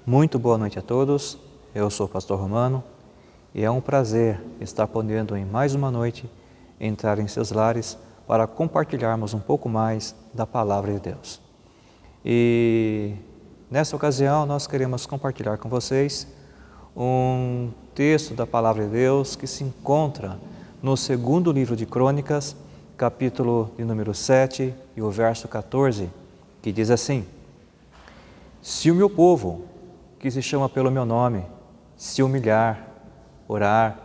Muito boa noite a todos, eu sou o Pastor Romano e é um prazer estar podendo em mais uma noite entrar em seus lares para compartilharmos um pouco mais da Palavra de Deus. E nessa ocasião nós queremos compartilhar com vocês um texto da Palavra de Deus que se encontra no segundo livro de Crônicas, capítulo de número 7 e o verso 14, que diz assim: Se o meu povo, que se chama pelo meu nome, se humilhar, orar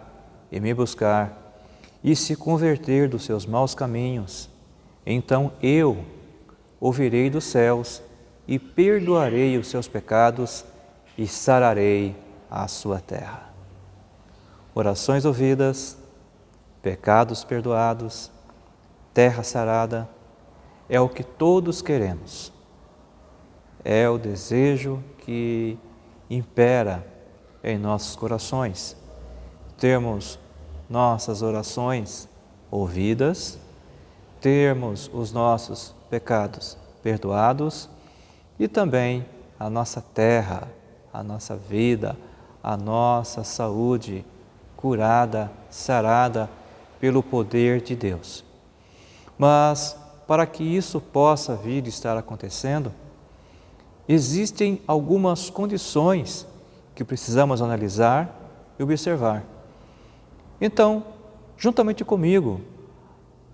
e me buscar, e se converter dos seus maus caminhos, então eu ouvirei dos céus e perdoarei os seus pecados e sararei a sua terra. Orações ouvidas, pecados perdoados, terra sarada, é o que todos queremos. É o desejo que impera em nossos corações. Termos nossas orações ouvidas, termos os nossos pecados perdoados e também a nossa terra, a nossa vida, a nossa saúde curada, sarada pelo poder de Deus. Mas para que isso possa vir a estar acontecendo, existem algumas condições que precisamos analisar e observar. Então, juntamente comigo,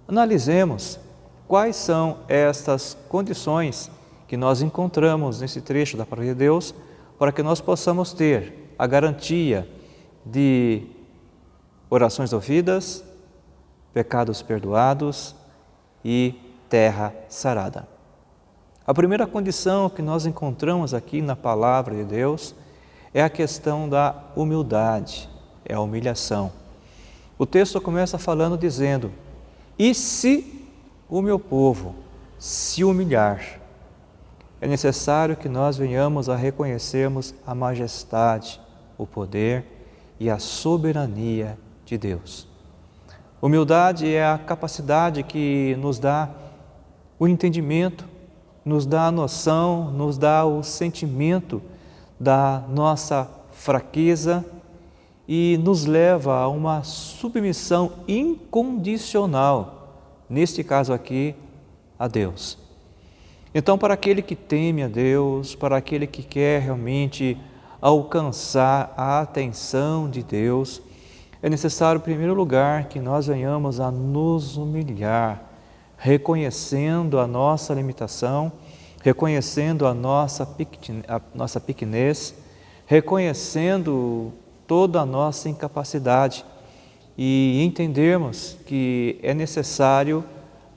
analisemos quais são estas condições que nós encontramos nesse trecho da Palavra de Deus para que nós possamos ter a garantia de orações ouvidas, pecados perdoados e terra sarada. A primeira condição que nós encontramos aqui na Palavra de Deus é a questão da humildade, é a humilhação. O texto começa falando dizendo: e se o meu povo se humilhar? É necessário que nós venhamos a reconhecermos a majestade, o poder e a soberania de Deus. Humildade é a capacidade que nos dá o entendimento, nos dá a noção, nos dá o sentimento da nossa fraqueza e nos leva a uma submissão incondicional, neste caso aqui, a Deus. Então, para aquele que teme a Deus, para aquele que quer realmente alcançar a atenção de Deus, é necessário, em primeiro lugar, que nós venhamos a nos humilhar, reconhecendo a nossa limitação, reconhecendo a nossa pequenez, reconhecendo toda a nossa incapacidade e entendermos que é necessário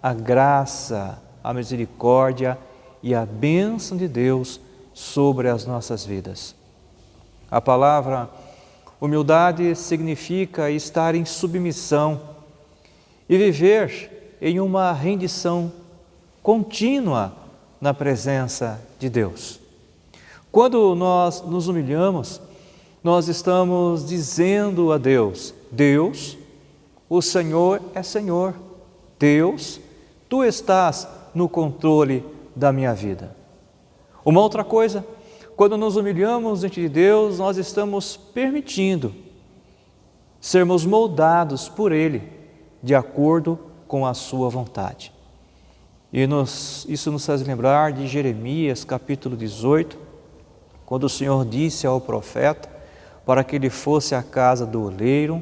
a graça, a misericórdia e a bênção de Deus sobre as nossas vidas. A palavra humildade significa estar em submissão e viver em uma rendição contínua na presença de Deus. Quando nós nos humilhamos, nós estamos dizendo a Deus: Deus, o Senhor é Senhor. Deus, Tu estás no controle da minha vida. Uma outra coisa, quando nos humilhamos diante de Deus, nós estamos permitindo sermos moldados por Ele de acordo com a sua vontade. E isso nos faz lembrar de Jeremias, capítulo 18, quando o Senhor disse ao profeta para que ele fosse à casa do oleiro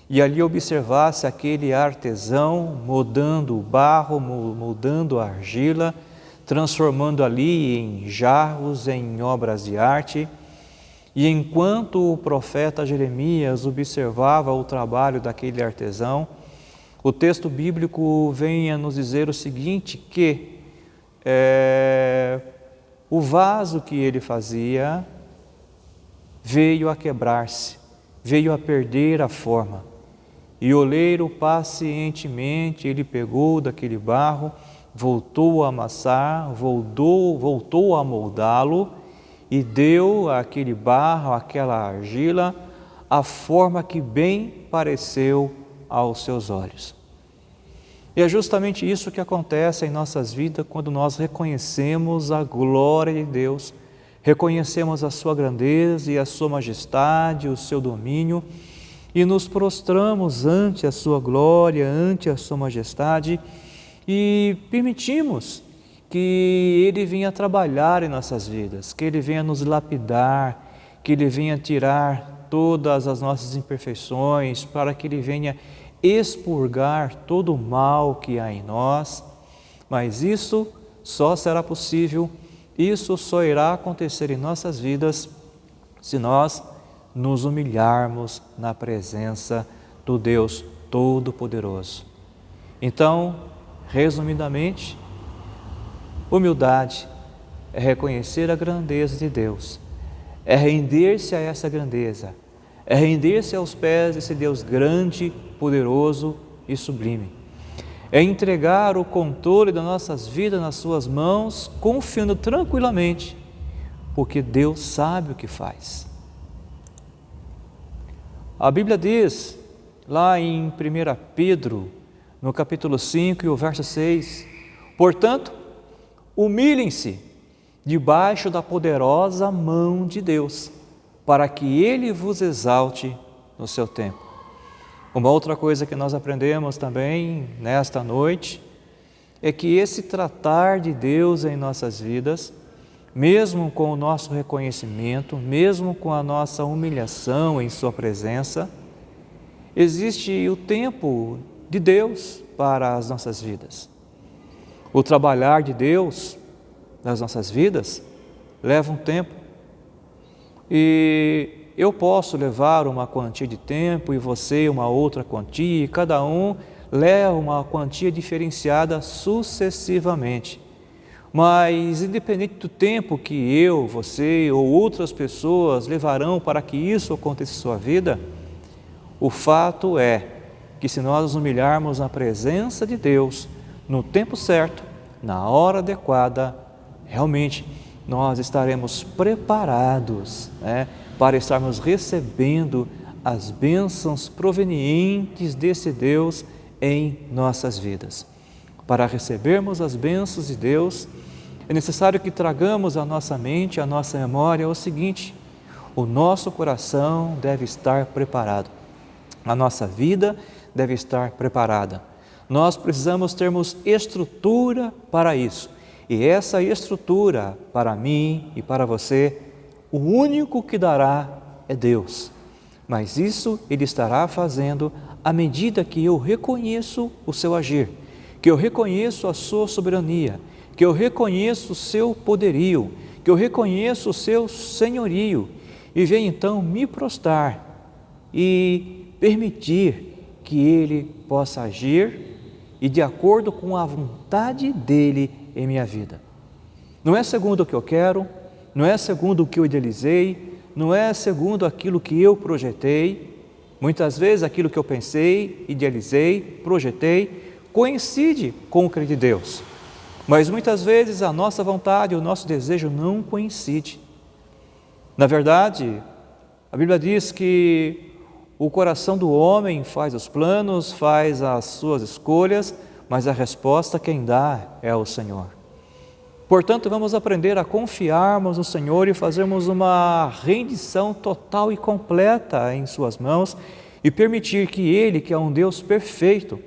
e ali observasse aquele artesão moldando o barro, moldando a argila, transformando ali em jarros, em obras de arte. E enquanto o profeta Jeremias observava o trabalho daquele artesão, o texto bíblico vem a nos dizer o seguinte, que o vaso que ele fazia veio a quebrar-se, veio a perder a forma. E o oleiro pacientemente, ele pegou daquele barro, voltou a amassar, voltou a moldá-lo e deu àquele barro, àquela argila, a forma que bem pareceu aos seus olhos. E é justamente isso que acontece em nossas vidas quando nós reconhecemos a glória de Deus, reconhecemos a sua grandeza e a sua majestade, o seu domínio, e nos prostramos ante a sua glória, ante a sua majestade, e permitimos que Ele venha trabalhar em nossas vidas, que Ele venha nos lapidar, que Ele venha tirar todas as nossas imperfeições, para que Ele venha expurgar todo o mal que há em nós. Mas isso só será possível, isso só irá acontecer em nossas vidas se nós nos humilharmos na presença do Deus Todo-Poderoso. Então, resumidamente, humildade é reconhecer a grandeza de Deus, é render-se a essa grandeza, é render-se aos pés desse Deus grande, poderoso e sublime. É entregar o controle das nossas vidas nas suas mãos, confiando tranquilamente, porque Deus sabe o que faz. A Bíblia diz, lá em 1 Pedro, no capítulo 5 e o verso 6, portanto, humilhem-se debaixo da poderosa mão de Deus, para que Ele vos exalte no seu tempo. Uma outra coisa que nós aprendemos também nesta noite é que esse tratar de Deus em nossas vidas, mesmo com o nosso reconhecimento, mesmo com a nossa humilhação em Sua presença, existe o tempo de Deus para as nossas vidas. O trabalhar de Deus nas nossas vidas leva um tempo. E eu posso levar uma quantia de tempo e você uma outra quantia, e cada um leva uma quantia diferenciada sucessivamente. Mas, independente do tempo que eu, você ou outras pessoas levarão para que isso aconteça em sua vida, o fato é que se nós nos humilharmos na presença de Deus, no tempo certo, na hora adequada, realmente nós estaremos preparados, para estarmos recebendo as bênçãos provenientes desse Deus em nossas vidas. Para recebermos as bênçãos de Deus, é necessário que tragamos à nossa mente, à nossa memória o seguinte: o nosso coração deve estar preparado, a nossa vida deve estar preparada. Nós precisamos termos estrutura para isso. E essa estrutura, para mim e para você, o único que dará é Deus. Mas isso Ele estará fazendo à medida que eu reconheço o seu agir, que eu reconheço a sua soberania, que eu reconheço o seu poderio, que eu reconheço o seu senhorio, e venho então me prostrar e permitir que Ele possa agir e de acordo com a vontade dEle em minha vida. Não é segundo o que eu quero, não é segundo o que eu idealizei, não é segundo aquilo que eu projetei. Muitas vezes aquilo que eu pensei, idealizei, projetei, coincide com o querer de Deus. Mas muitas vezes a nossa vontade, o nosso desejo não coincide. Na verdade, a Bíblia diz que o coração do homem faz os planos, faz as suas escolhas, mas a resposta quem dá é o Senhor. Portanto, vamos aprender a confiarmos no Senhor e fazermos uma rendição total e completa em Suas mãos e permitir que Ele, que é um Deus perfeito,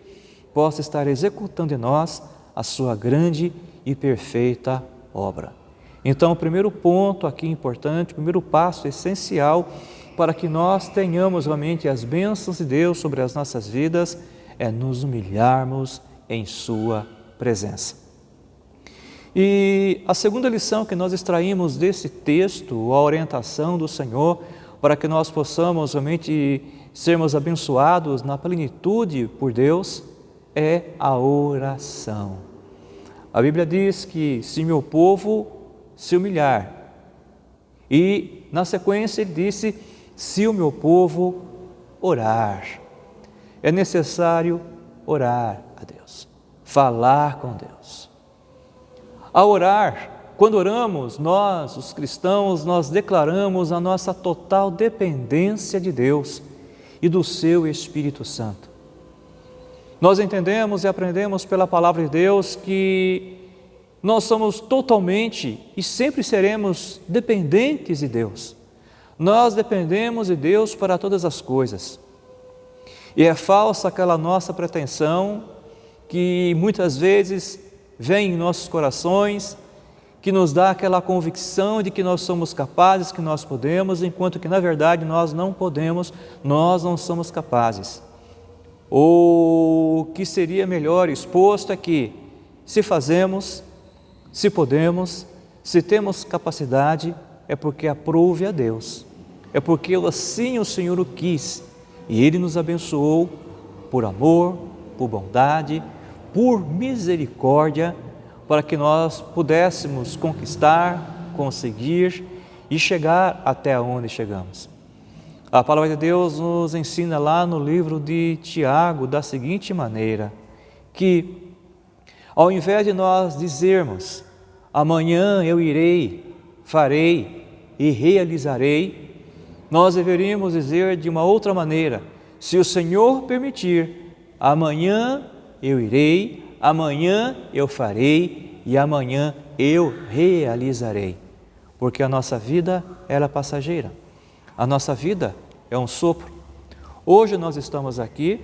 possa estar executando em nós a Sua grande e perfeita obra. Então, o primeiro ponto aqui importante, o primeiro passo essencial para que nós tenhamos realmente as bênçãos de Deus sobre as nossas vidas é nos humilharmos em Sua presença. E a segunda lição que nós extraímos desse texto, a orientação do Senhor, para que nós possamos realmente sermos abençoados na plenitude por Deus, é a oração. A Bíblia diz que se meu povo se humilhar, e na sequência ele disse, se o meu povo orar, é necessário orar a Deus, falar com Deus. Ao orar, quando oramos, nós, os cristãos, nós declaramos a nossa total dependência de Deus e do Seu Espírito Santo. Nós entendemos e aprendemos pela Palavra de Deus que nós somos totalmente e sempre seremos dependentes de Deus. Nós dependemos de Deus para todas as coisas. E é falsa aquela nossa pretensão que muitas vezes vem em nossos corações, que nos dá aquela convicção de que nós somos capazes, que nós podemos, enquanto que na verdade nós não podemos, nós não somos capazes. O que seria melhor exposto é que, se fazemos, se podemos, se temos capacidade, é porque aprove a Deus, é porque assim o Senhor o quis e Ele nos abençoou por amor, por bondade, por misericórdia, para que nós pudéssemos conquistar, conseguir e chegar até onde chegamos. A palavra de Deus nos ensina lá no livro de Tiago da seguinte maneira, que ao invés de nós dizermos, amanhã eu irei, farei e realizarei, nós deveríamos dizer de uma outra maneira, se o Senhor permitir, amanhã eu irei, amanhã eu farei e amanhã eu realizarei. Porque a nossa vida ela é passageira, a nossa vida é um sopro. Hoje nós estamos aqui,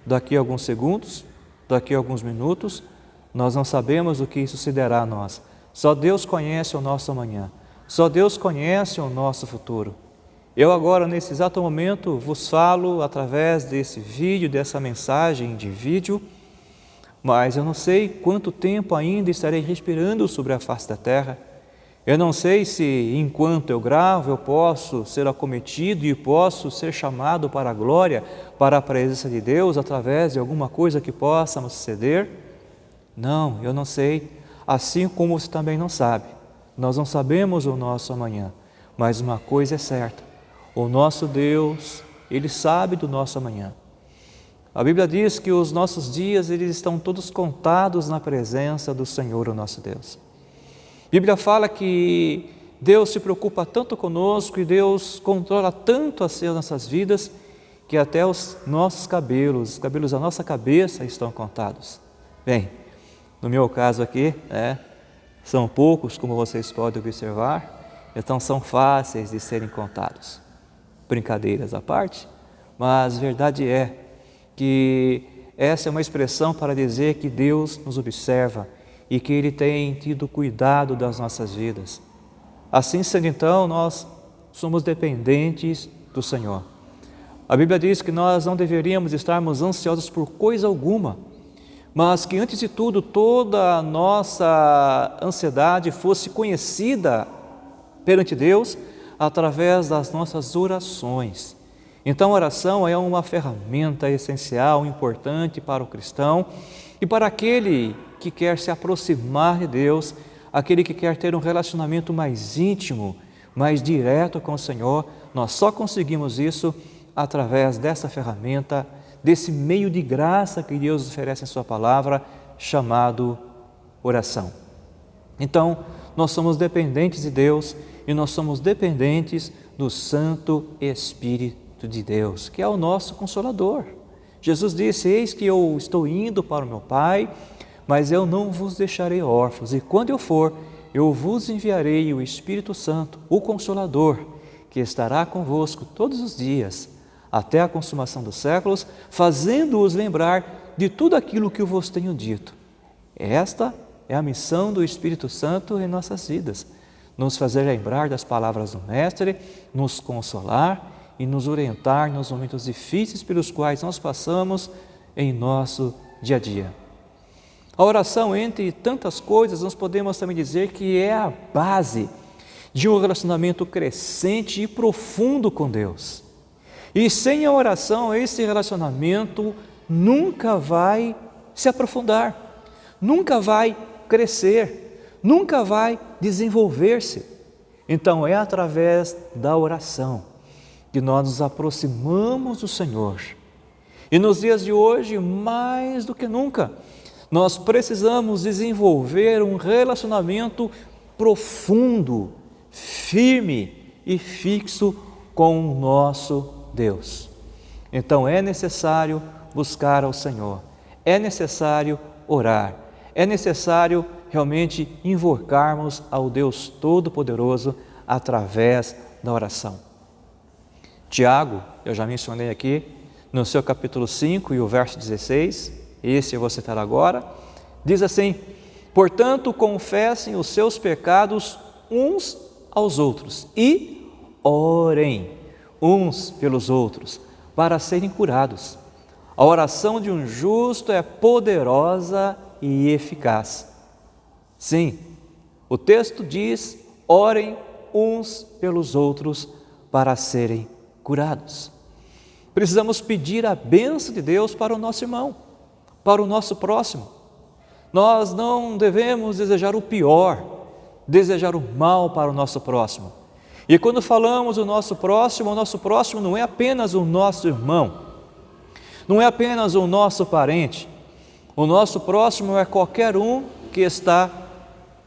daqui a alguns segundos, daqui a alguns minutos, nós não sabemos o que sucederá a nós. Só Deus conhece o nosso amanhã, só Deus conhece o nosso futuro. Eu agora, nesse exato momento, vos falo através desse vídeo, dessa mensagem de vídeo, mas eu não sei quanto tempo ainda estarei respirando sobre a face da terra. Eu não sei se, enquanto eu gravo, eu posso ser acometido e posso ser chamado para a glória, para a presença de Deus, através de alguma coisa que possa me suceder. Não, eu não sei, assim como você também não sabe. Nós não sabemos o nosso amanhã, mas uma coisa é certa, o nosso Deus, Ele sabe do nosso amanhã. A Bíblia diz que os nossos dias eles estão todos contados na presença do Senhor, o nosso Deus. A Bíblia fala que Deus se preocupa tanto conosco e Deus controla tanto as nossas vidas que até os nossos cabelos, os cabelos da nossa cabeça estão contados. Bem, no meu caso aqui, são poucos, como vocês podem observar, então são fáceis de serem contados. Brincadeiras à parte, mas verdade é que essa é uma expressão para dizer que Deus nos observa e que Ele tem tido cuidado das nossas vidas. Assim sendo então, nós somos dependentes do Senhor. A Bíblia diz que nós não deveríamos estarmos ansiosos por coisa alguma, mas que antes de tudo, toda a nossa ansiedade fosse conhecida perante Deus através das nossas orações. Então a oração é uma ferramenta essencial, importante para o cristão e para aquele que quer se aproximar de Deus, aquele que quer ter um relacionamento mais íntimo, mais direto com o Senhor. Nós só conseguimos isso através dessa ferramenta, desse meio de graça que Deus oferece em sua palavra, chamado oração. Então, nós somos dependentes de Deus e nós somos dependentes do Santo Espírito de Deus, que é o nosso Consolador. Jesus disse, eis que eu estou indo para o meu Pai, mas eu não vos deixarei órfãos, e quando eu for, eu vos enviarei o Espírito Santo, o Consolador, que estará convosco todos os dias, até a consumação dos séculos, fazendo-os lembrar de tudo aquilo que eu vos tenho dito. Esta é a missão do Espírito Santo em nossas vidas, nos fazer lembrar das palavras do Mestre, nos consolar e nos orientar nos momentos difíceis pelos quais nós passamos em nosso dia a dia. A oração, entre tantas coisas, nós podemos também dizer que é a base de um relacionamento crescente e profundo com Deus. E sem a oração, esse relacionamento nunca vai se aprofundar, nunca vai crescer, nunca vai desenvolver-se. Então é através da oração que nós nos aproximamos do Senhor. E nos dias de hoje, mais do que nunca, nós precisamos desenvolver um relacionamento profundo, firme e fixo com o nosso Deus. Então é necessário buscar ao Senhor, é necessário orar, é necessário realmente invocarmos ao Deus Todo-Poderoso através da oração. Tiago, eu já mencionei aqui, no seu capítulo 5 e o verso 16, esse eu vou citar agora, diz assim: portanto, confessem os seus pecados uns aos outros e orem uns pelos outros para serem curados. A oração de um justo é poderosa e eficaz. Sim, o texto diz: orem uns pelos outros para serem curados. Precisamos pedir a bênção de Deus para o nosso irmão, para o nosso próximo. Nós não devemos desejar o pior, desejar o mal para o nosso próximo. E quando falamos o nosso próximo não é apenas o nosso irmão, não é apenas o nosso parente. O nosso próximo é qualquer um que está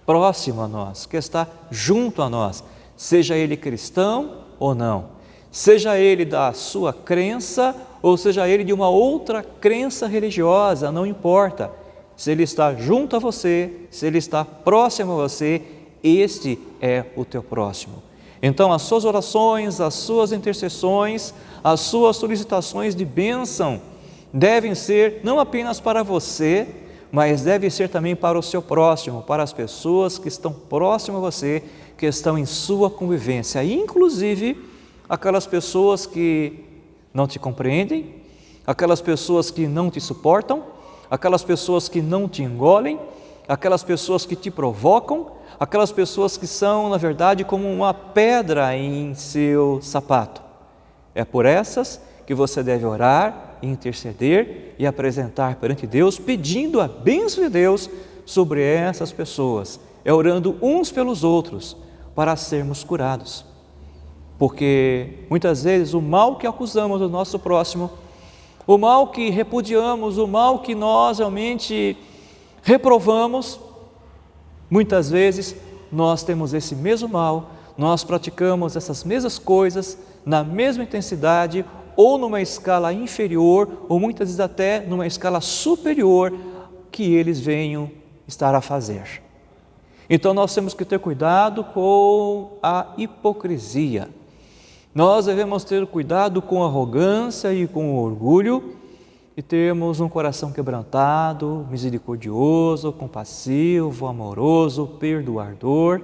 próximo a nós, que está junto a nós, seja ele cristão ou não, seja ele da sua crença ou seja ele de uma outra crença religiosa, não importa. Se ele está junto a você, se ele está próximo a você, este é o teu próximo. Então as suas orações, as suas intercessões, as suas solicitações de bênção devem ser não apenas para você, mas deve ser também para o seu próximo, para as pessoas que estão próximas a você, que estão em sua convivência, inclusive aquelas pessoas que não te compreendem, aquelas pessoas que não te suportam, aquelas pessoas que não te engolem, aquelas pessoas que te provocam, aquelas pessoas que são, na verdade, como uma pedra em seu sapato. É por essas que você deve orar, interceder e apresentar perante Deus, pedindo a bênção de Deus sobre essas pessoas. É orando uns pelos outros para sermos curados. Porque muitas vezes o mal que acusamos do nosso próximo, o mal que repudiamos, o mal que nós realmente reprovamos, muitas vezes nós temos esse mesmo mal, nós praticamos essas mesmas coisas na mesma intensidade ou numa escala inferior, ou muitas vezes até numa escala superior que eles venham estar a fazer. Então nós temos que ter cuidado com a hipocrisia. Nós devemos ter cuidado com a arrogância e com o orgulho e termos um coração quebrantado, misericordioso, compassivo, amoroso, perdoador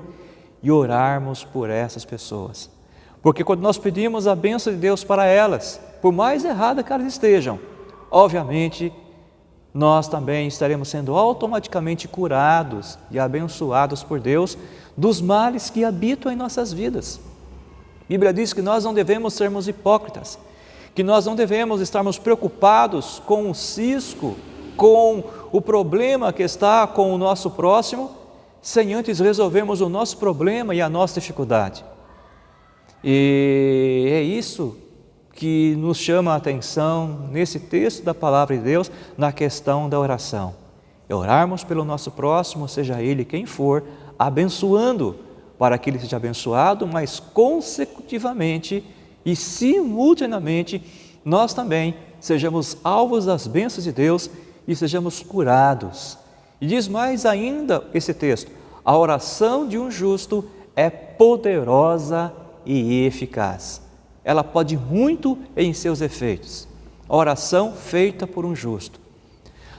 e orarmos por essas pessoas. Porque quando nós pedimos a bênção de Deus para elas, por mais errada que elas estejam, obviamente nós também estaremos sendo automaticamente curados e abençoados por Deus dos males que habitam em nossas vidas. A Bíblia diz que nós não devemos sermos hipócritas, que nós não devemos estarmos preocupados com o cisco, com o problema que está com o nosso próximo, sem antes resolvermos o nosso problema e a nossa dificuldade. E é isso que nos chama a atenção nesse texto da Palavra de Deus, na questão da oração. É orarmos pelo nosso próximo, seja ele quem for, abençoando para que ele seja abençoado, mas consecutivamente e simultaneamente nós também sejamos alvos das bênçãos de Deus e sejamos curados. E diz mais ainda esse texto: a oração de um justo é poderosa e eficaz. Ela pode muito em seus efeitos. A oração feita por um justo.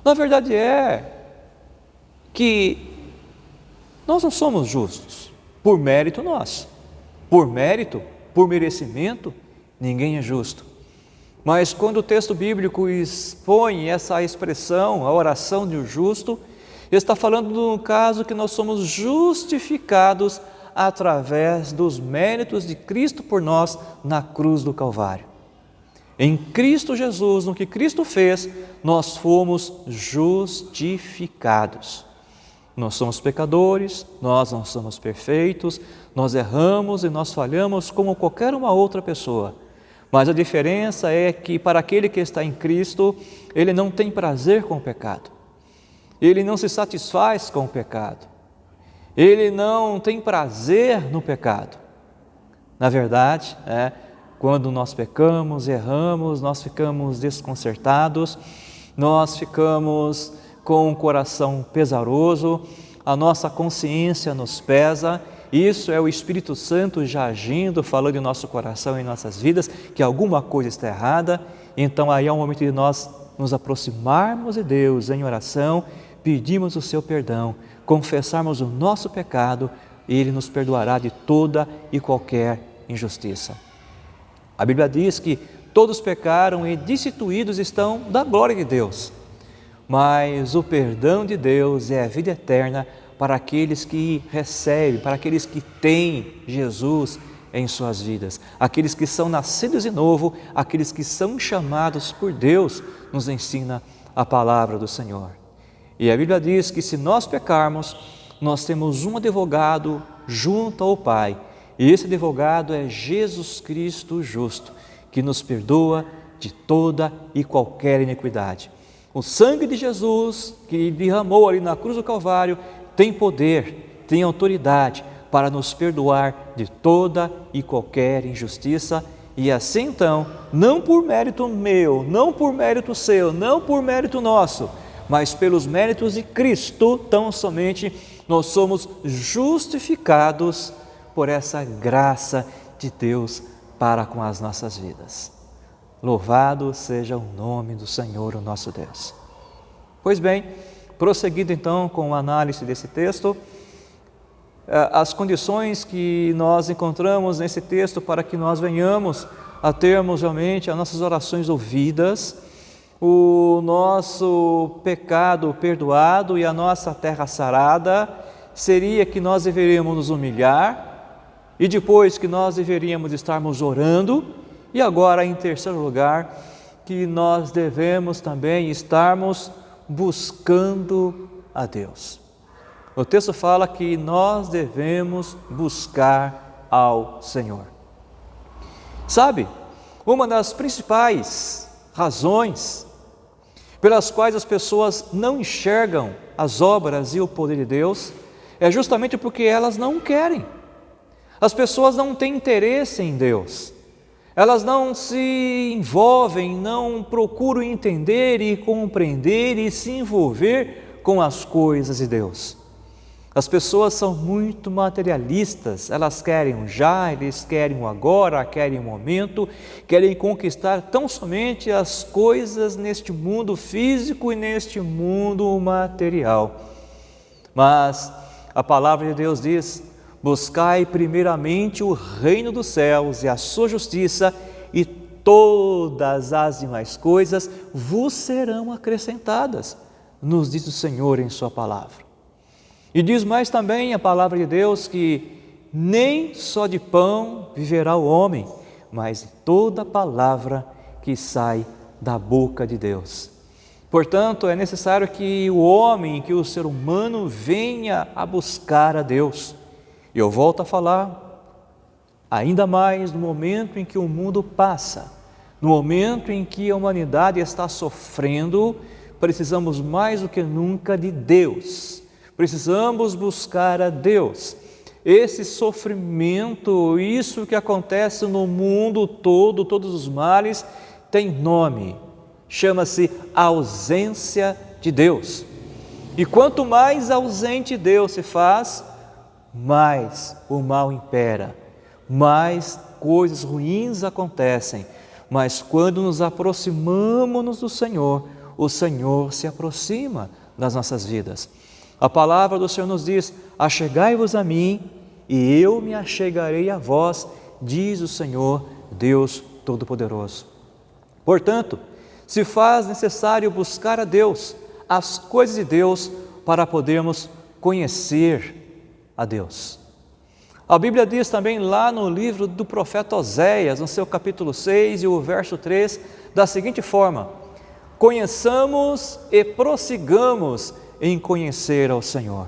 Na verdade é que nós não somos justos por mérito nosso. Por mérito, por merecimento, ninguém é justo. Mas quando o texto bíblico expõe essa expressão, a oração de um justo, ele está falando de um caso que nós somos justificados através dos méritos de Cristo por nós na cruz do Calvário. Em Cristo Jesus, no que Cristo fez, nós fomos justificados. Nós somos pecadores, nós não somos perfeitos, nós erramos e nós falhamos como qualquer uma outra pessoa. Mas a diferença é que para aquele que está em Cristo, ele não tem prazer com o pecado. Ele não se satisfaz com o pecado. Ele não tem prazer no pecado. Na verdade, quando nós pecamos, erramos, nós ficamos desconcertados, nós ficamos com um coração pesaroso, a nossa consciência nos pesa, isso é o Espírito Santo já agindo, falando em nosso coração e em nossas vidas, que alguma coisa está errada, então aí é o momento de nós nos aproximarmos de Deus em oração, pedirmos o seu perdão, confessarmos o nosso pecado, e Ele nos perdoará de toda e qualquer injustiça. A Bíblia diz que todos pecaram e destituídos estão da glória de Deus, mas o perdão de Deus é a vida eterna para aqueles que recebem, para aqueles que têm Jesus em suas vidas, aqueles que são nascidos de novo, aqueles que são chamados por Deus, nos ensina a palavra do Senhor. E a Bíblia diz que se nós pecarmos, nós temos um advogado junto ao Pai, e esse advogado é Jesus Cristo justo, que nos perdoa de toda e qualquer iniquidade. O sangue de Jesus, que derramou ali na cruz do Calvário, tem poder, tem autoridade para nos perdoar de toda e qualquer injustiça, e assim então, não por mérito meu, não por mérito seu, não por mérito nosso, mas pelos méritos de Cristo, tão somente nós somos justificados por essa graça de Deus para com as nossas vidas. Louvado seja o nome do Senhor, o nosso Deus. Pois bem, prosseguindo então com a análise desse texto, as condições que nós encontramos nesse texto para que nós venhamos a termos realmente as nossas orações ouvidas, o nosso pecado perdoado e a nossa terra sarada, seria que nós deveríamos nos humilhar e depois que nós deveríamos estarmos orando, e agora em terceiro lugar, que nós devemos também estarmos buscando a Deus. O texto fala que nós devemos buscar ao Senhor. Sabe, uma das principais razões pelas quais as pessoas não enxergam as obras e o poder de Deus é justamente porque elas não querem. As pessoas não têm interesse em Deus. Elas não se envolvem, não procuram entender e compreender e se envolver com as coisas de Deus. As pessoas são muito materialistas, elas querem o já, eles querem o agora, querem o momento, querem conquistar tão somente as coisas neste mundo físico e neste mundo material. Mas a palavra de Deus diz: buscai primeiramente o reino dos céus e a sua justiça, e todas as demais coisas vos serão acrescentadas, nos diz o Senhor em sua palavra. E diz mais também a palavra de Deus que nem só de pão viverá o homem, mas de toda palavra que sai da boca de Deus. Portanto, é necessário que o homem, que o ser humano venha a buscar a Deus. E eu volto a falar, ainda mais no momento em que o mundo passa, no momento em que a humanidade está sofrendo, precisamos mais do que nunca de Deus. Precisamos buscar a Deus. Esse sofrimento, isso que acontece no mundo todo, todos os males, tem nome, chama-se ausência de Deus. E quanto mais ausente Deus se faz, mais o mal impera, mais coisas ruins acontecem. Mas quando nos aproximamos do Senhor, o Senhor se aproxima das nossas vidas. A palavra do Senhor nos diz: achegai-vos a mim e eu me achegarei a vós, diz o Senhor, Deus Todo-Poderoso. Portanto, se faz necessário buscar a Deus, as coisas de Deus, para podermos conhecer a Deus. A Bíblia diz também lá no livro do profeta Oséias, no seu capítulo 6 e o verso 3, da seguinte forma: conheçamos e prossigamos em conhecer ao Senhor.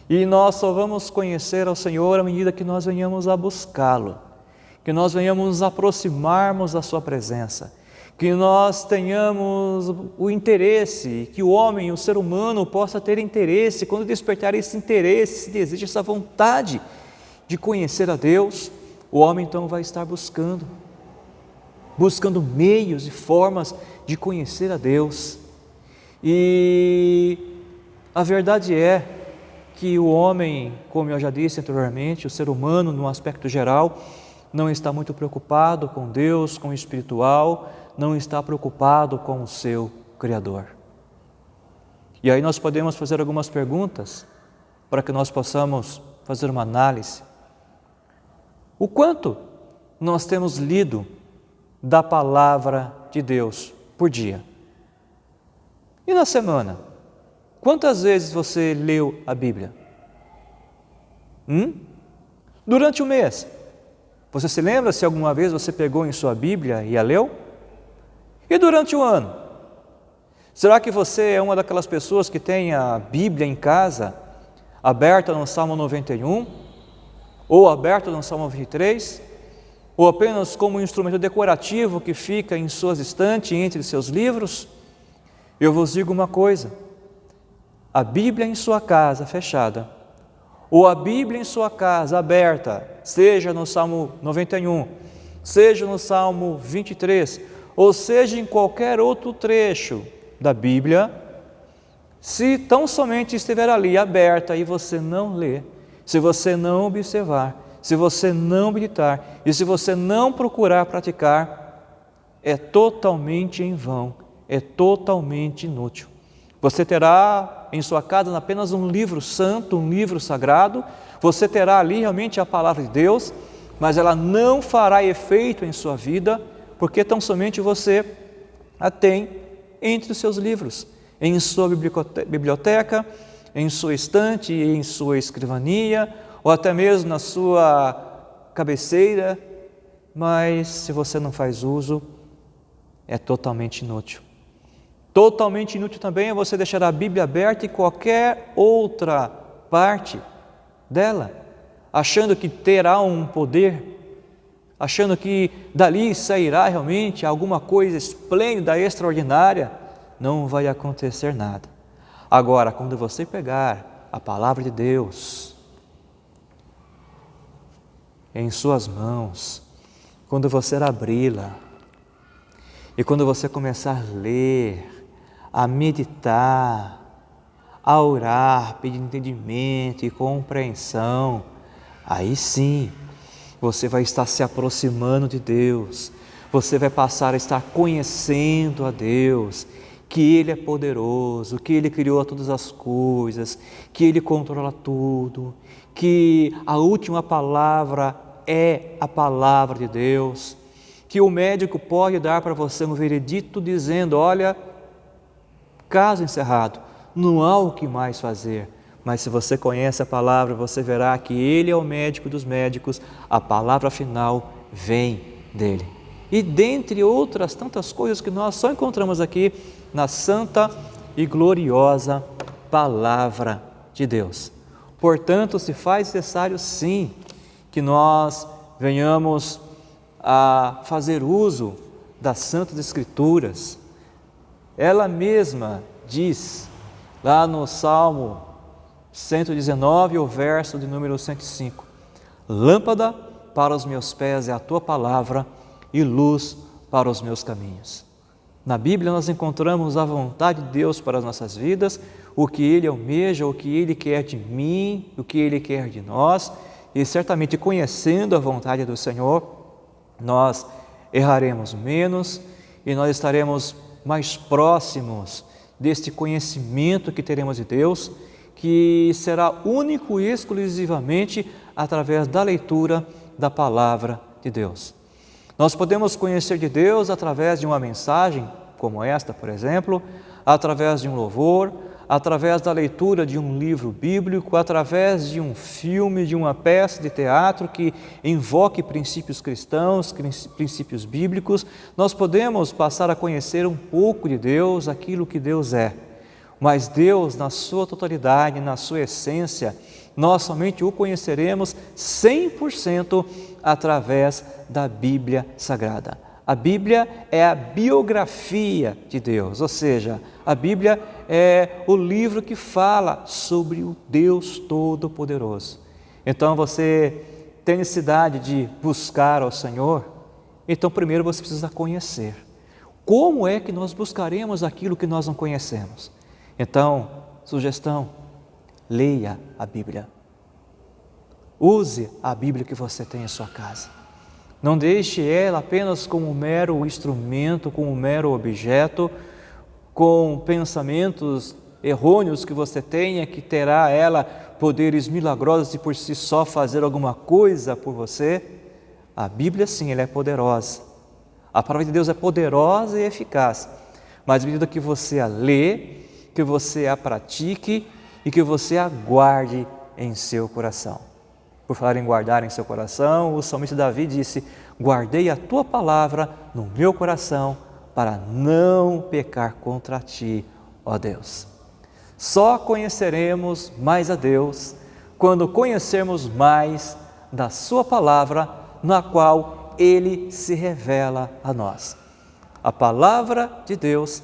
E nós só vamos conhecer ao Senhor à medida que nós venhamos a buscá-lo, que nós venhamos nos aproximarmos da sua presença, que nós tenhamos o interesse, que o homem, o ser humano possa ter interesse. Quando despertar esse interesse, esse desejo, essa vontade de conhecer a Deus, o homem então vai estar buscando meios e formas de conhecer a Deus. E a verdade é que o homem, como eu já disse anteriormente, o ser humano, no aspecto geral, não está muito preocupado com Deus, com o espiritual, não está preocupado com o seu Criador. E aí nós podemos fazer algumas perguntas para que nós possamos fazer uma análise. O quanto nós temos lido da palavra de Deus por dia? E na semana? Quantas vezes você leu a Bíblia? Durante o mês? Você se lembra se alguma vez você pegou em sua Bíblia e a leu? E durante o ano? Será que você é uma daquelas pessoas que tem a Bíblia em casa, aberta no Salmo 91, ou aberta no Salmo 23, ou apenas como um instrumento decorativo que fica em suas estantes entre seus livros? Eu vos digo uma coisa: a Bíblia em sua casa fechada, ou a Bíblia em sua casa aberta, seja no Salmo 91, seja no Salmo 23, ou seja em qualquer outro trecho da Bíblia, se tão somente estiver ali aberta e você não ler, se você não observar, se você não meditar e se você não procurar praticar, é totalmente em vão, é totalmente inútil. Você terá em sua casa apenas um livro santo, um livro sagrado, você terá ali realmente a palavra de Deus, mas ela não fará efeito em sua vida, porque tão somente você a tem entre os seus livros, em sua biblioteca, em sua estante, em sua escrivania, ou até mesmo na sua cabeceira, mas se você não faz uso, é totalmente inútil. Totalmente inútil também é você deixar a Bíblia aberta em qualquer outra parte dela, achando que terá um poder, achando que dali sairá realmente alguma coisa esplêndida, extraordinária. Não vai acontecer nada. Agora, quando você pegar a palavra de Deus em suas mãos, quando você abri-la e quando você começar a ler, a meditar, a orar, pedir entendimento e compreensão, aí sim você vai estar se aproximando de Deus, você vai passar a estar conhecendo a Deus, que Ele é poderoso, que Ele criou todas as coisas, que Ele controla tudo, que a última palavra é a palavra de Deus, que o médico pode dar para você um veredito dizendo: olha, caso encerrado, não há o que mais fazer. Mas se você conhece a palavra, você verá que Ele é o médico dos médicos, a palavra final vem dEle. E dentre outras tantas coisas que nós só encontramos aqui na santa e gloriosa palavra de Deus. Portanto, se faz necessário sim que nós venhamos a fazer uso das Santas Escrituras. Ela mesma diz lá no Salmo 119, o verso de número 105: lâmpada para os meus pés é a tua palavra e luz para os meus caminhos. Na Bíblia nós encontramos a vontade de Deus para as nossas vidas, o que Ele almeja, o que Ele quer de mim, o que Ele quer de nós, e certamente conhecendo a vontade do Senhor, nós erraremos menos e nós estaremos mais próximos deste conhecimento que teremos de Deus, que será único e exclusivamente através da leitura da palavra de Deus. Nós podemos conhecer de Deus através de uma mensagem como esta, por exemplo, através de um louvor, através da leitura de um livro bíblico, através de um filme, de uma peça de teatro que invoque princípios cristãos, princípios bíblicos. Nós podemos passar a conhecer um pouco de Deus, aquilo que Deus é. Mas Deus, na sua totalidade, na sua essência, nós somente o conheceremos 100% através da Bíblia Sagrada. A Bíblia é a biografia de Deus, ou seja, a Bíblia é o livro que fala sobre o Deus Todo-Poderoso. Então você tem necessidade de buscar ao Senhor, então primeiro você precisa conhecer. Como é que nós buscaremos aquilo que nós não conhecemos? Então, sugestão, leia a Bíblia. Use a Bíblia que você tem em sua casa. Não deixe ela apenas como um mero instrumento, como um mero objeto, com pensamentos errôneos que você tenha, que terá ela poderes milagrosos de por si só fazer alguma coisa por você. A Bíblia sim, ela é poderosa. A palavra de Deus é poderosa e eficaz. Mas à medida que você a lê, que você a pratique e que você a guarde em seu coração. Por falar em guardar em seu coração, o salmista Davi disse: guardei a tua palavra no meu coração para não pecar contra ti, ó Deus. Só conheceremos mais a Deus quando conhecermos mais da sua palavra, na qual Ele se revela a nós. A palavra de Deus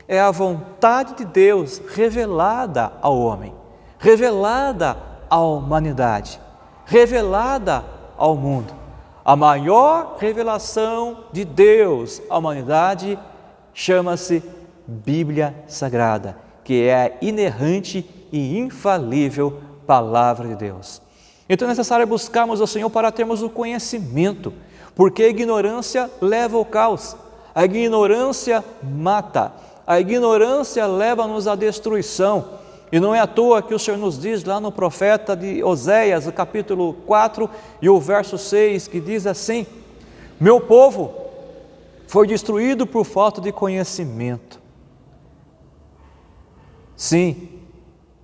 é a vontade de Deus revelada ao homem, revelada à humanidade, revelada ao mundo. A maior revelação de Deus à humanidade chama-se Bíblia Sagrada, que é a inerrante e infalível Palavra de Deus. Então é necessário buscarmos ao Senhor para termos o conhecimento, porque a ignorância leva ao caos, a ignorância mata, a ignorância leva-nos à destruição. E não é à toa que o Senhor nos diz lá no profeta de Oséias, no capítulo 4 e o verso 6, que diz assim: meu povo foi destruído por falta de conhecimento. Sim,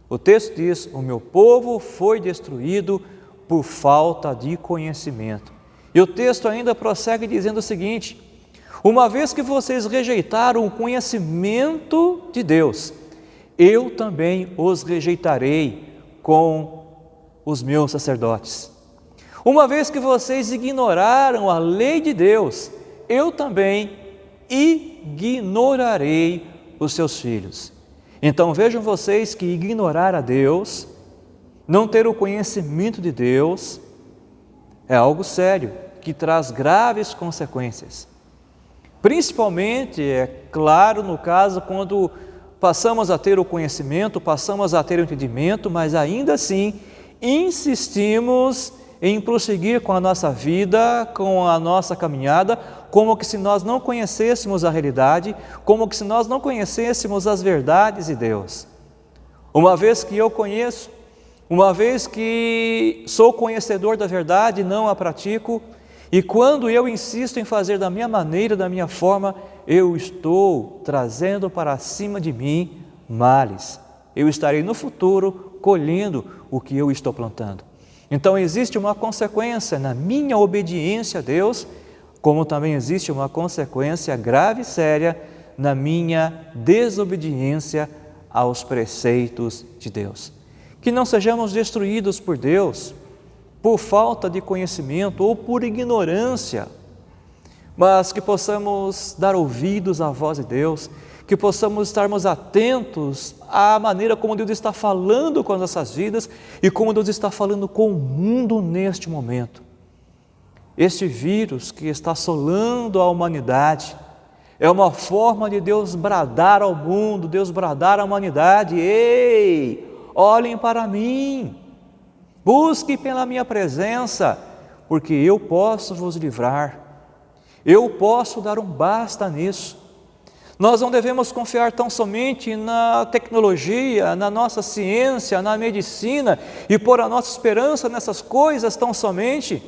o texto diz: o meu povo foi destruído por falta de conhecimento. E o texto ainda prossegue dizendo o seguinte: uma vez que vocês rejeitaram o conhecimento de Deus, eu também os rejeitarei com os meus sacerdotes. Uma vez que vocês ignoraram a lei de Deus, eu também ignorarei os seus filhos. Então vejam vocês que ignorar a Deus, não ter o conhecimento de Deus, é algo sério, que traz graves consequências. Principalmente, é claro, no caso quando passamos a ter o conhecimento, passamos a ter o entendimento, mas ainda assim insistimos em prosseguir com a nossa vida, com a nossa caminhada, como que se nós não conhecêssemos a realidade, como que se nós não conhecêssemos as verdades de Deus. Uma vez que eu conheço, uma vez que sou conhecedor da verdade, não a pratico, e quando eu insisto em fazer da minha maneira, da minha forma, eu estou trazendo para cima de mim males. Eu estarei no futuro colhendo o que eu estou plantando. Então existe uma consequência na minha obediência a Deus, como também existe uma consequência grave e séria na minha desobediência aos preceitos de Deus. Que não sejamos destruídos por Deus, por falta de conhecimento ou por ignorância, mas que possamos dar ouvidos à voz de Deus, que possamos estarmos atentos à maneira como Deus está falando com as nossas vidas e como Deus está falando com o mundo neste momento. Este vírus que está assolando a humanidade é uma forma de Deus bradar ao mundo, Deus bradar à humanidade: ei, olhem para mim, busquem pela minha presença, porque eu posso vos livrar, eu posso dar um basta nisso. Nós não devemos confiar tão somente na tecnologia, na nossa ciência, na medicina e pôr a nossa esperança nessas coisas tão somente,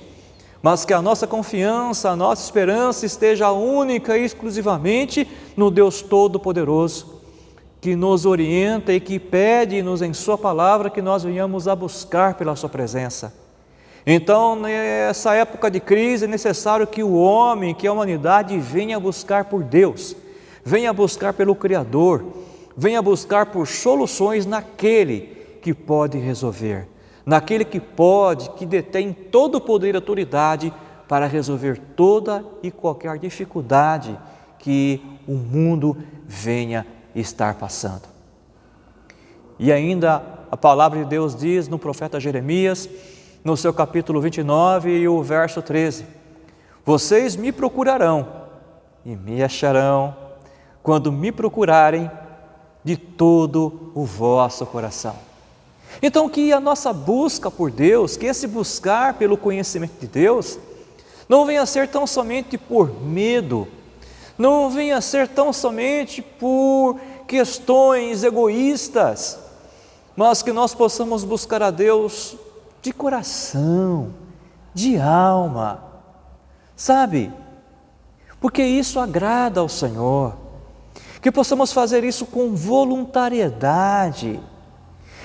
mas que a nossa confiança, a nossa esperança esteja única e exclusivamente no Deus Todo-Poderoso, que nos orienta e que pede-nos em Sua palavra que nós venhamos a buscar pela Sua presença. Então, nessa época de crise, é necessário que o homem, que a humanidade venha buscar por Deus, venha buscar pelo Criador, venha buscar por soluções naquele que pode resolver, naquele que pode, que detém todo o poder e autoridade para resolver toda e qualquer dificuldade que o mundo venha estar passando. E ainda a palavra de Deus diz no profeta Jeremias, no seu capítulo 29 e o verso 13: vocês me procurarão e me acharão quando me procurarem de todo o vosso coração. Então que a nossa busca por Deus, que esse buscar pelo conhecimento de Deus, não venha a ser tão somente por medo, não venha a ser tão somente por questões egoístas, mas que nós possamos buscar a Deus de coração, de alma, sabe? Porque isso agrada ao Senhor, que possamos fazer isso com voluntariedade,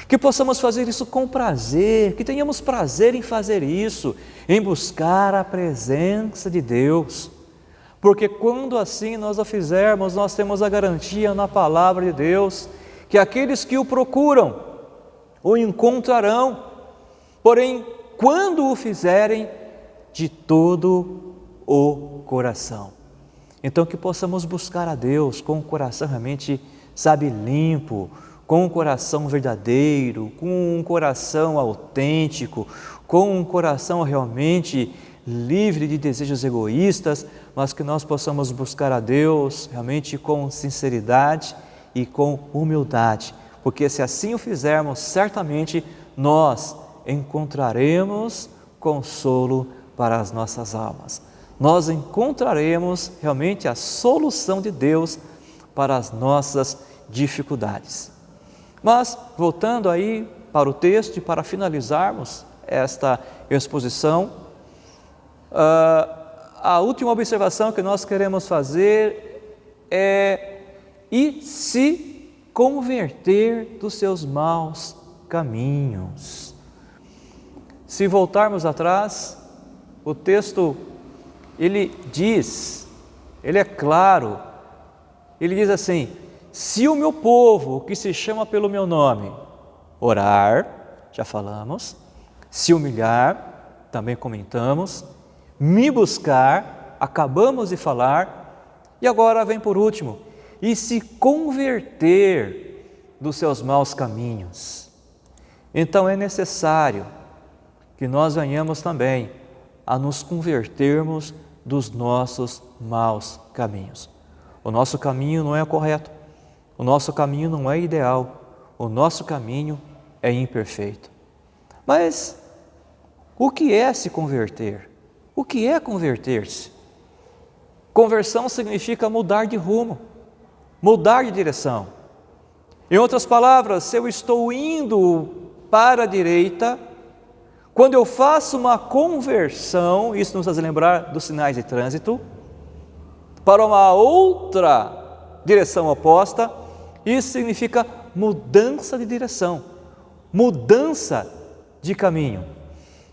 que possamos fazer isso com prazer, que tenhamos prazer em fazer isso, em buscar a presença de Deus, porque quando assim nós o fizermos, nós temos a garantia na palavra de Deus, que aqueles que o procuram, o encontrarão, porém, quando o fizerem, de todo o coração. Então que possamos buscar a Deus com o coração realmente, sabe, limpo, com um coração verdadeiro, com um coração autêntico, com um coração realmente livre de desejos egoístas, mas que nós possamos buscar a Deus realmente com sinceridade e com humildade, porque se assim o fizermos, certamente nós encontraremos consolo para as nossas almas. Nós encontraremos realmente a solução de Deus para as nossas dificuldades. Mas, voltando aí para o texto e para finalizarmos esta exposição, a última observação que nós queremos fazer é: e se converter dos seus maus caminhos. Se voltarmos atrás, o texto, ele diz, ele é claro, ele diz assim: se o meu povo, que se chama pelo meu nome, orar, já falamos, se humilhar, também comentamos, me buscar, acabamos de falar, e agora vem por último, e se converter dos seus maus caminhos. Então é necessário que nós venhamos também a nos convertermos dos nossos maus caminhos. O nosso caminho não é o correto, o nosso caminho não é ideal, o nosso caminho é imperfeito. Mas o que é se converter? O que é converter-se? Conversão significa mudar de rumo, mudar de direção. Em outras palavras, se eu estou indo para a direita, quando eu faço uma conversão, isso nos faz lembrar dos sinais de trânsito, para uma outra direção oposta, isso significa mudança de direção, mudança de caminho.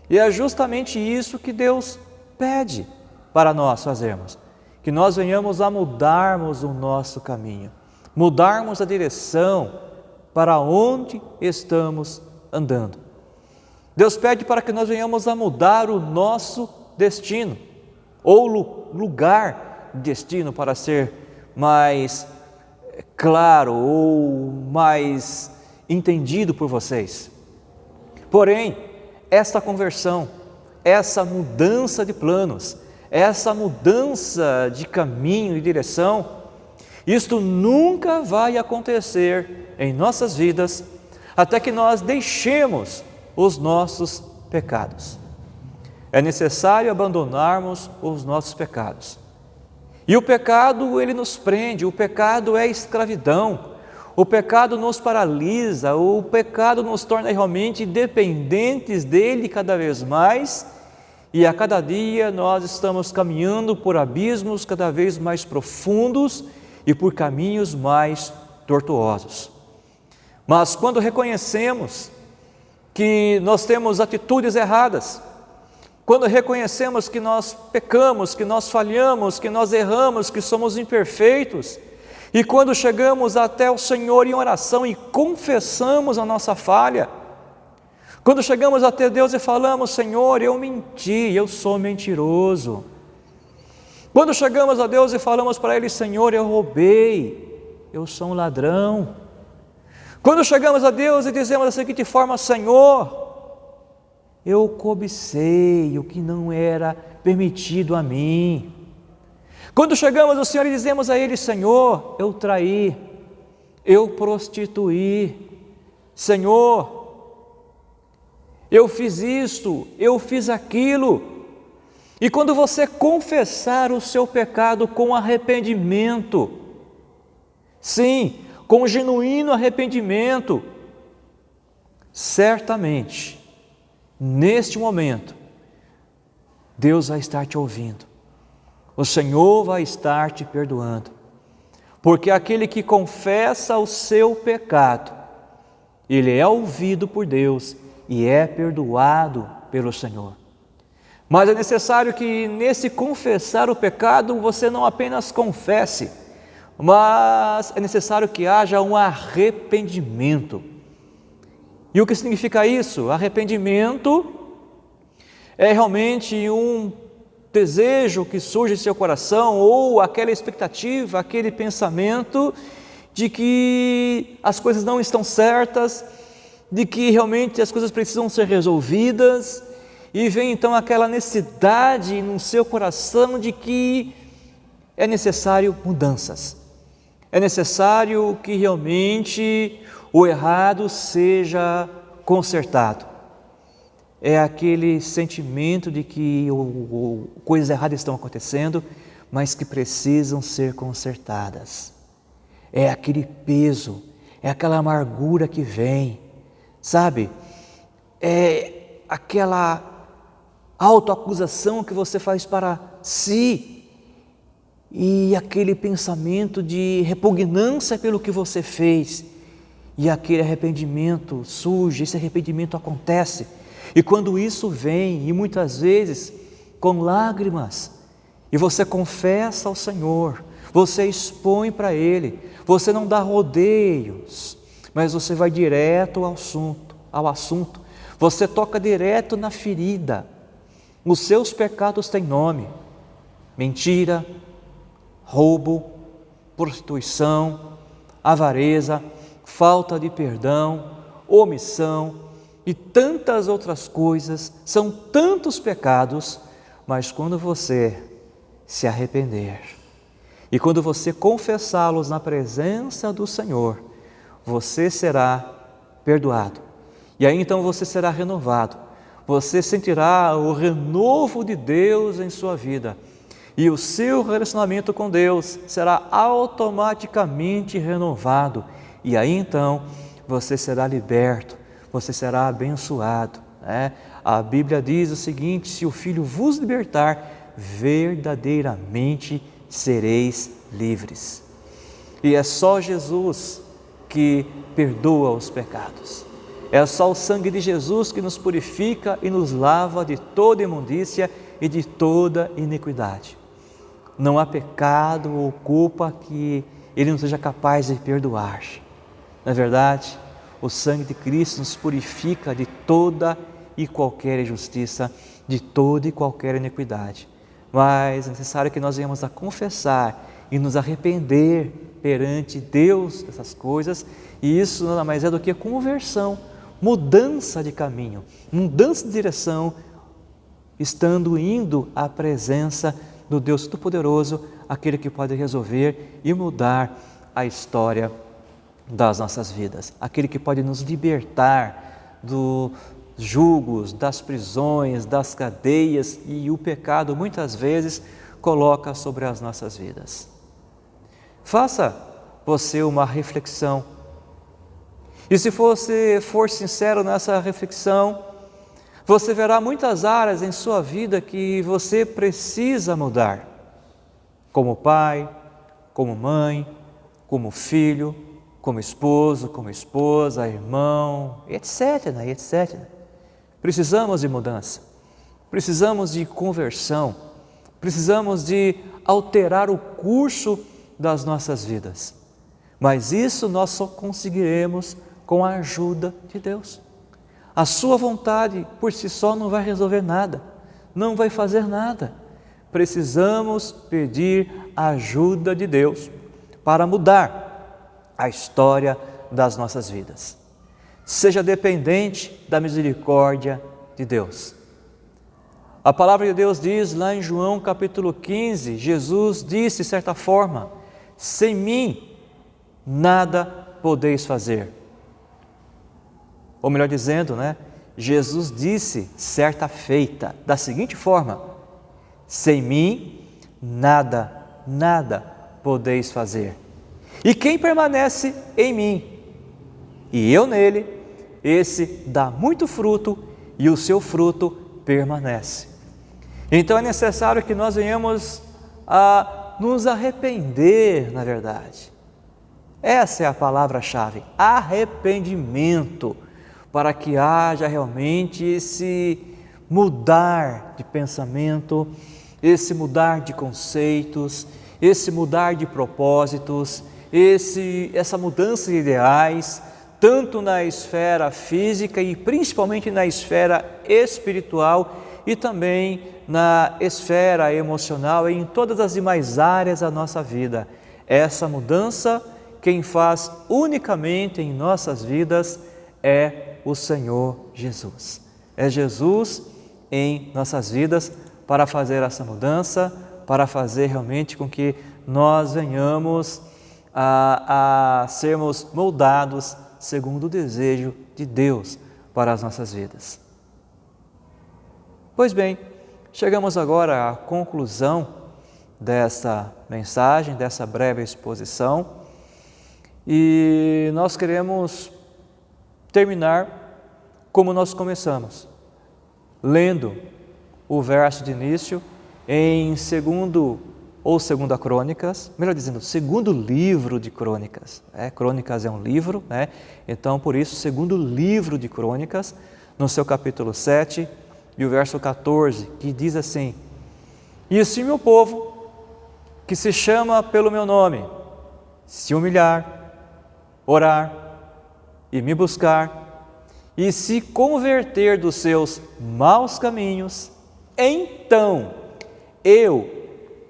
E é justamente isso que Deus pede para nós fazermos, que nós venhamos a mudarmos o nosso caminho, mudarmos a direção para onde estamos andando. Deus pede para que nós venhamos a mudar o nosso destino, ou lugar de destino, para ser mais claro ou mais entendido por vocês. Porém, esta conversão, essa mudança de planos, essa mudança de caminho e direção, isto nunca vai acontecer em nossas vidas até que nós deixemos os nossos pecados. É necessário abandonarmos os nossos pecados. E o pecado, ele nos prende, o pecado é escravidão, o pecado nos paralisa, o pecado nos torna realmente dependentes dele cada vez mais, e a cada dia nós estamos caminhando por abismos cada vez mais profundos e por caminhos mais tortuosos. Mas quando reconhecemos que nós temos atitudes erradas, quando reconhecemos que nós pecamos, que nós falhamos, que nós erramos, que somos imperfeitos, e quando chegamos até o Senhor em oração e confessamos a nossa falha, quando chegamos até Deus e falamos: Senhor, eu menti, eu sou mentiroso. Quando chegamos a Deus e falamos para Ele: Senhor, eu roubei, eu sou um ladrão. Quando chegamos a Deus e dizemos da seguinte forma: Senhor, eu cobicei o que não era permitido a mim. Quando chegamos ao Senhor e dizemos a Ele: Senhor, eu traí, eu prostituí, Senhor, eu fiz isto, eu fiz aquilo. E quando você confessar o seu pecado com arrependimento, sim, com genuíno arrependimento, certamente, neste momento, Deus vai estar te ouvindo, o Senhor vai estar te perdoando, porque aquele que confessa o seu pecado, ele é ouvido por Deus e é perdoado pelo Senhor. Mas é necessário que nesse confessar o pecado você não apenas confesse, mas é necessário que haja um arrependimento. E o que significa isso? Arrependimento é realmente um desejo que surge em seu coração, ou aquela expectativa, aquele pensamento de que as coisas não estão certas, de que realmente as coisas precisam ser resolvidas, e vem então aquela necessidade no seu coração de que é necessário mudanças, é necessário que realmente o errado seja consertado. É aquele sentimento de que coisas erradas estão acontecendo, mas que precisam ser consertadas. É aquele peso, é aquela amargura que vem, sabe? É aquela autoacusação que você faz para si e aquele pensamento de repugnância pelo que você fez. E aquele arrependimento surge, esse arrependimento acontece. E quando isso vem, e muitas vezes com lágrimas, e você confessa ao Senhor, você expõe para Ele, você não dá rodeios, mas você vai direto ao assunto, você toca direto na ferida. Os seus pecados têm nome: mentira, roubo, prostituição, avareza, falta de perdão, omissão e tantas outras coisas. São tantos pecados, mas quando você se arrepender e quando você confessá-los na presença do Senhor, você será perdoado. E aí então você será renovado, você sentirá o renovo de Deus em sua vida. E o seu relacionamento com Deus será automaticamente renovado. E aí então você será liberto, você será abençoado. A Bíblia diz o seguinte: se o Filho vos libertar, verdadeiramente sereis livres. E é só Jesus que perdoa os pecados. É só o sangue de Jesus que nos purifica e nos lava de toda imundícia e de toda iniquidade. Não há pecado ou culpa que Ele não seja capaz de perdoar. Na verdade, o sangue de Cristo nos purifica de toda e qualquer injustiça, de toda e qualquer iniquidade. Mas é necessário que nós venhamos a confessar e nos arrepender perante Deus dessas coisas, e isso nada mais é do que conversão, mudança de caminho, mudança de direção, indo à presença do Deus Todo-Poderoso, aquele que pode resolver e mudar a história das nossas vidas, aquele que pode nos libertar dos jugos, das prisões, das cadeias e o pecado muitas vezes coloca sobre as nossas vidas. Faça você uma reflexão, e se você for sincero nessa reflexão, você verá muitas áreas em sua vida que você precisa mudar, como pai, como mãe, como filho, como esposo, como esposa, irmão, etc, etc. Precisamos de mudança, precisamos de conversão, precisamos de alterar o curso das nossas vidas. Mas isso nós só conseguiremos com a ajuda de Deus. A sua vontade por si só não vai resolver nada, não vai fazer nada. Precisamos pedir a ajuda de Deus para mudar a história das nossas vidas. Seja dependente da misericórdia de Deus. A palavra de Deus diz lá em João capítulo 15, Jesus disse de certa forma: sem mim nada podeis fazer. Ou melhor dizendo, Jesus disse certa feita, da seguinte forma: sem mim nada podeis fazer. E quem permanece em mim e eu nele, esse dá muito fruto e o seu fruto permanece. Então é necessário que nós venhamos a nos arrepender, na verdade. Essa é a palavra-chave, arrependimento, para que haja realmente esse mudar de pensamento, esse mudar de conceitos, esse mudar de propósitos, essa mudança de ideais, tanto na esfera física e principalmente na esfera espiritual e também na esfera emocional e em todas as demais áreas da nossa vida. Essa mudança, quem faz unicamente em nossas vidas é o Senhor Jesus. É Jesus em nossas vidas para fazer essa mudança, para fazer realmente com que nós venhamos a sermos moldados segundo o desejo de Deus para as nossas vidas. Pois bem, chegamos agora à conclusão dessa mensagem, dessa breve exposição, e nós queremos terminar como nós começamos, lendo o verso de início em segundo Crônicas, melhor dizendo, segundo livro de Crônicas. Crônicas é um livro, né? Então por isso, segundo livro de Crônicas, no seu capítulo 7 e o verso 14, que diz assim: e se meu povo, que se chama pelo meu nome, se humilhar, orar e me buscar, e se converter dos seus maus caminhos, então eu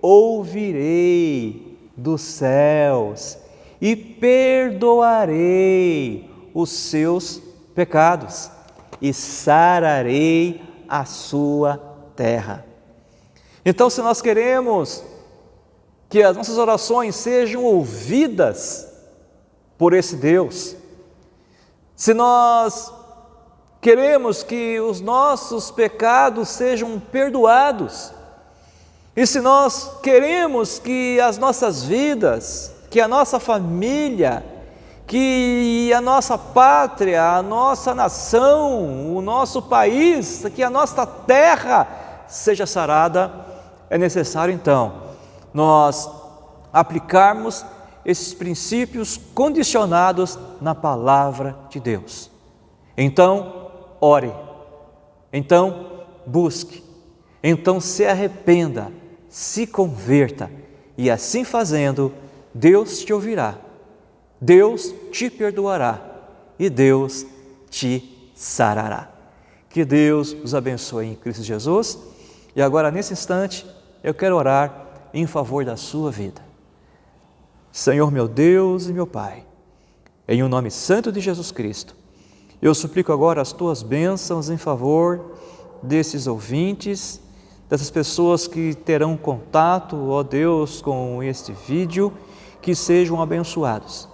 ouvirei dos céus e perdoarei os seus pecados e sararei a sua terra. Então, se nós queremos que as nossas orações sejam ouvidas por esse Deus, se nós queremos que os nossos pecados sejam perdoados, e se nós queremos que as nossas vidas, que a nossa família, que a nossa pátria, a nossa nação, o nosso país, que a nossa terra seja sarada, é necessário então nós aplicarmos esses princípios condicionados na palavra de Deus. Então, ore, então busque, então se arrependa, se converta, e assim fazendo, Deus te ouvirá, Deus te perdoará e Deus te sarará. Que Deus os abençoe em Cristo Jesus. E agora, nesse instante, eu quero orar em favor da sua vida. Senhor meu Deus e meu Pai, em o nome santo de Jesus Cristo, eu suplico agora as tuas bênçãos em favor desses ouvintes, dessas pessoas que terão contato, ó Deus, com este vídeo, que sejam abençoados.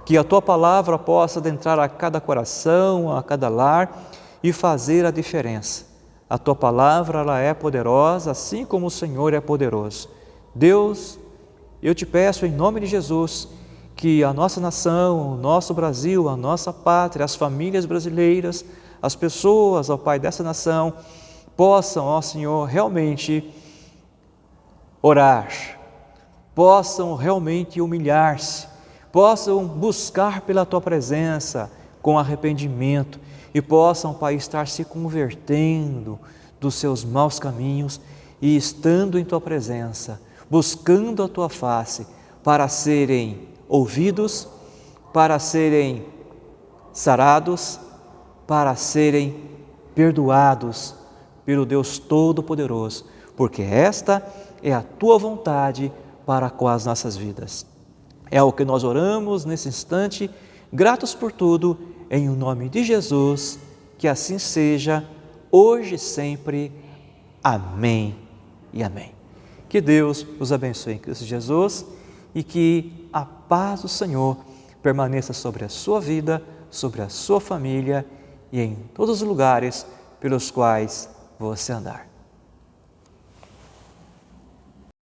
Que a tua palavra possa adentrar a cada coração, a cada lar e fazer a diferença. A tua palavra, ela é poderosa, assim como o Senhor é poderoso. Deus, eu te peço em nome de Jesus, que a nossa nação, o nosso Brasil, a nossa pátria, as famílias brasileiras, as pessoas, ó Pai, dessa nação, possam, ó Senhor, realmente orar, possam realmente humilhar-se, possam buscar pela Tua presença com arrependimento e possam, Pai, estar se convertendo dos seus maus caminhos e estando em Tua presença, buscando a Tua face para serem ouvidos, para serem sarados, para serem perdoados pelo Deus Todo-Poderoso, porque esta é a Tua vontade para com as nossas vidas. É o que nós oramos nesse instante, gratos por tudo, em o nome de Jesus, que assim seja, hoje e sempre. Amém e amém. Que Deus os abençoe em Cristo Jesus e que a paz do Senhor permaneça sobre a sua vida, sobre a sua família e em todos os lugares pelos quais você andar.